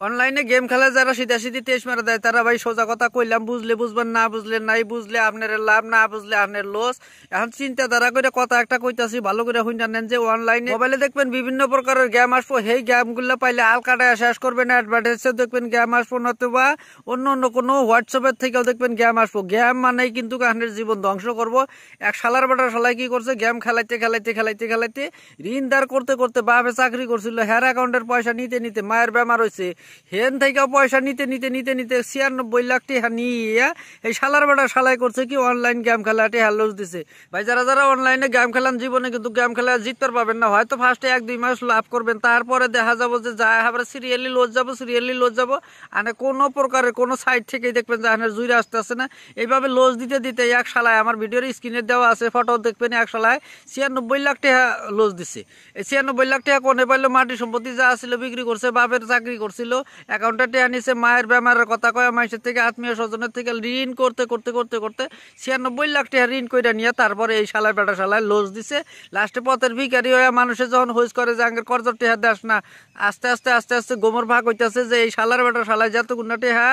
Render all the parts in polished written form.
অনলাইনে গেম খেলা যারা সিধা সিধি তেজ মারা দেয় তারা ভাই সোজা কথা কইলাম, বুঝলে বুঝবেন, না বুঝলে নাই, বুঝলে আপনার লাভ, না বুঝলে আপনার লস। এখন চিন্তাধারা করে কথা একটা কইতাছি, ভালো করে শুনে নেন যে অনলাইনে মোবাইলে দেখবেন বিভিন্ন প্রকারের গেম আসবো। সেই গেম গুলা পাইলে আল কাটায় শেষ করবেন। অ্যাডভার্টাইজে দেখবেন গেম আসবো, নতুবা অন্য অন্য কোনো হোয়াটসঅ্যাপের থেকেও দেখবেন গেম আসবো। গেম মানেই কিন্তু আপনার জীবন ধ্বংস করবো। এক শালার বেটা শালাই কি করছে, গেম খেলাইতে খেলাইতে খেলাইতে খেলাইতে ঋণ দার করতে করতে বাপে চাকরি করছিল, হের অ্যাকাউন্টের পয়সা নিতে নিতে মায়ের বেমার হয়েছে, হেন থেকে পয়সা নিতে নিতে নিতে নিতে 96 লাখ টাকা নিয়ে এই শালার বেটা শালাই করছে কি অনলাইন গেম খেলাটি লস দিছে। ভাই যারা যারা অনলাইনে গেম খেলান জীবনে কিন্তু গেম খেলা জিততে পারবেন না। হয়তো ফার্স্টে 1-2 মাস লাভ করবেন, তারপরে দেখা যাবো যে যায় আবার সিরিয়ালি লস যাবো। আর কোনো প্রকারের কোনো সাইড থেকেই দেখবেন যে আপনার জুড়ে আসতে না। এইভাবে লস দিতে দিতে এক শালায়, আমার ভিডিওর স্ক্রিনে দেওয়া আছে ফটো দেখবেন, এক শালায় 96 লাখ টাকা লস দিছে। এই 96 লাখ টাকা কোনে পাইলো? মাটি সম্পত্তি যা ছিল বিক্রি করছে, বাপের চাকরি করছিল, অ্যাকাউন্টে টেয়া নিছে, মায়ের বেমারের কথা কয়, মাইসের থেকে আত্মীয় স্বজনের থেকে ঋণ করতে করতে করতে করতে 96 লাখ টাকা ঋণ কইরা নিয়ে তারপরে এই শালায় বেটা শালায় লস দিছে। লাস্টে পথের ভিখারি হয়ে মানুষের যখন হোজ করে যে আঙ্গের কর্জর টেহা দেশ না, আস্তে আস্তে আস্তে আস্তে গোমর ভাগ হইতেছে যে এই শালার বেটা শালায় যত গুণা টেহা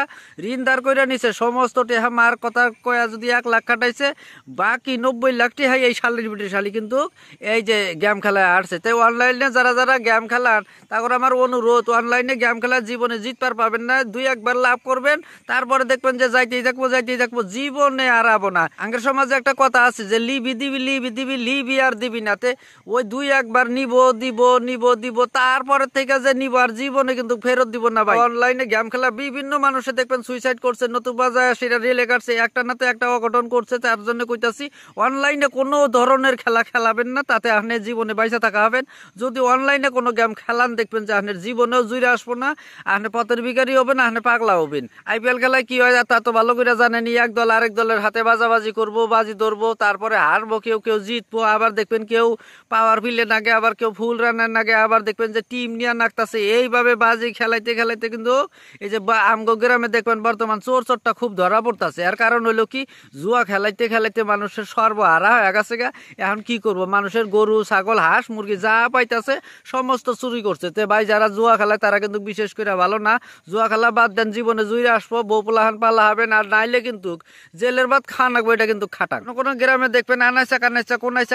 ঋণ দাঁড় কইরা নিছে, সমস্ত টেহা মার কথা কয়া যদি 1 লাখ কাটাইছে, বাকি 90 লাখ টেহা এই শালির বিটি শালি কিন্তু এই যে গেম খেলায় আসছে। তাই অনলাইনে যারা যারা গেম খেলান তারপর আমার অনুরোধ, অনলাইনে গেম খেলার জীবনে জিতবার পাবেন না। 2-1 বার লাভ করবেন, তারপরে দেখবেন যে যাইতেই থাকবো, জীবনে আর আবো না। আগের সমাজে একটা কথা আছে যে লিবি দিবি আর দিবি নাতে, ওই 2-1 বার নিব তারপরে থেকে যে নিব আর জীবনে কিন্তু ফেরত দিব না ভাই। অনলাইনে গেম খেলা বিভিন্ন মানুষে দেখবেন সুইসাইড করছে, নতুবা যায় সেটা রেলে কাটছে, একটা নাতে একটা অঘটন করছে। তার জন্য কইতাছি অনলাইনে কোনো ধরনের খেলা খেলাবেন না, তাতে আপনি জীবনে বাইসা থাকা হবেন। যদি অনলাইনে কোনো গেম খেলান দেখবেন যে আপনার জীবনেও জুড়ে আসবো না, আপনি পথের ভিখারি হবেন, আপনি পাগলা হবেন। আইপিএল খেলায় কি হয় তা তো ভালো করে জানেনি, এক দল আরেক দলের হাতে বাজাবাজি করবো, বাজি ধরবো, তারপরে হারবো, কেউ কেউ জিতবো, আবার দেখবেন কেউ পাওয়ার ফিল্ডে নাগে, আবার কেউ ফুল রানের নাগে, আবার দেখবেন যে টিম নিয়ে নাকতাছে। এইভাবে বাজি খেলাইতে খেলাইতে কিন্তু এই যে আমগো গ্রামে দেখবেন বর্তমান চোরটা খুব ধরা পড়তেছে। আর কারণ হইলো কি, জুয়া খেলাইতে খেলাইতে মানুষের সর্বহারা হয়ে গেছে গা। এখন কি করবো, মানুষের গরু ছাগল হাঁস মুরগি যা পাইতাছে সমস্ত চুরি করছে। তে ভাই যারা জুয়া খেলায় তারা কিন্তু বিশেষ করে ভালো না। জুয়া খেলা বাদ দেন, জীবনে জুইরে আসবো, বউ পোলাহান পালা হবেন, আর নাইলে কিন্তু জেলের ভাত খাওয়া লাগবো। এটা কিন্তু খাটাক। কোনো গ্রামে দেখবেন আনাইচা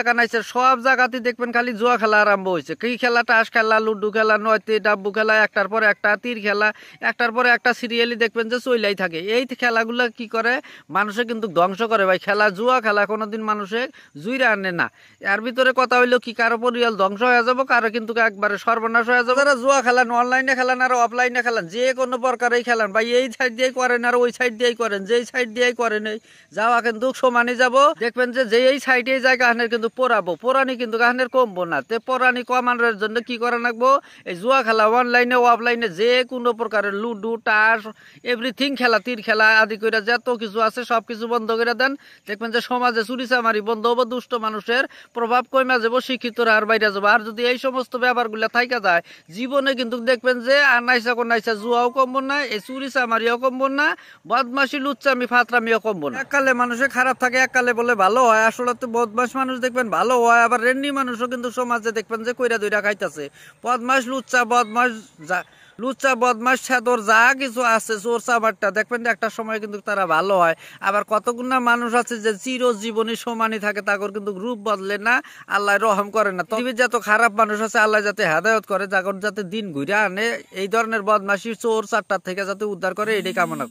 কানাইচা সব জায়গাতেই দেখবেন খালি জুয়া খেলা আরম্ভ হয়েছে। কি খেলা? তাস খেলা, লুডু খেলা, নয়তে ডাব্বু খেলা, একটার পর একটা তীর খেলা, একটার পরে একটা সিরিয়ালি দেখবেন যে চইলাই থাকে। এই খেলাগুলা কি করে? মানুষে কিন্তু ধ্বংস করে ভাই। খেলা জুয়া খেলা কোনোদিন মানুষে জুইরে আনে না। এর ভিতরে কথা হইলো কি, কারো পরিয়াল ধ্বংস হয়ে যাবো, কারো কিন্তু একবারে সর্বনাশ হয়ে যাবে। যারা জুয়া খেলান, অনলাইনে খেলান আর অফলাইনে খেলান, যে কোনো প্রকারেই খেলান ভাই, এই সাইড দিয়ে করেন আর ওই সাইড দিয়ে করেন, যেই সাইড দিয়ে করেন যাওয়া কিন্তু সমানই যাব। দেখবেন যে এই সাইডে জায়গা আহনের কিন্তু পোড়ানি কিন্তু আহনের কমবো না। তে পোড়ানি কমানোর জন্য কি করা লাগবো? এই জুয়া খেলা অনলাইনে অফলাইনে যে কোনো প্রকারের লুডু টাস এভরিথিং খেলা, তীর খেলা আদি করে যত কিছু আছে সবকিছু বন্ধ করে দেন। দেখবেন যে সমাজে চুরি চামারি বন্ধ হবো, দুষ্ট মানুষের প্রভাব কমে যাবো, শিক্ষিতরা আর বাইরে যাবো। আর যদি এই সমস্ত ব্যাপারগুলো থাইকা যায় জীবনে কিন্তু দেখবেন যে আনাইসা জুয়াও কমবো না, এই চুরি চামারিও কমবো না, বদমাশি লুচ্চামি ফাতরামিও কমবো না। এককালে মানুষের খারাপ থাকে, এককালে বলে ভালো হয়। আসলে তো বদমাশ মানুষ দেখবেন ভালো হয়, আবার রেন্ডি মানুষও কিন্তু সমাজে দেখবেন যে কইরা দইরা খাইতেছে। বদমাশ লুচ্চা বদমাশ ছাদর যা কিছু আছে চোর চামারটা দেখবেন যে একটা সময় কিন্তু তারা ভালো হয়। আবার কতগুনা মানুষ আছে যে চিরজীবনী সমানই থাকে, তাদের কিন্তু রূপ বদলে না, আল্লাহ রহম করে না। পৃথিবীর যত খারাপ মানুষ আছে আল্লাহ যাতে হেদায়ত করে, যাতে দিন ঘুরে আনে, এই ধরনের বদমাশি চোর চারটার থেকে যাতে উদ্ধার করে, এটাই কামনা।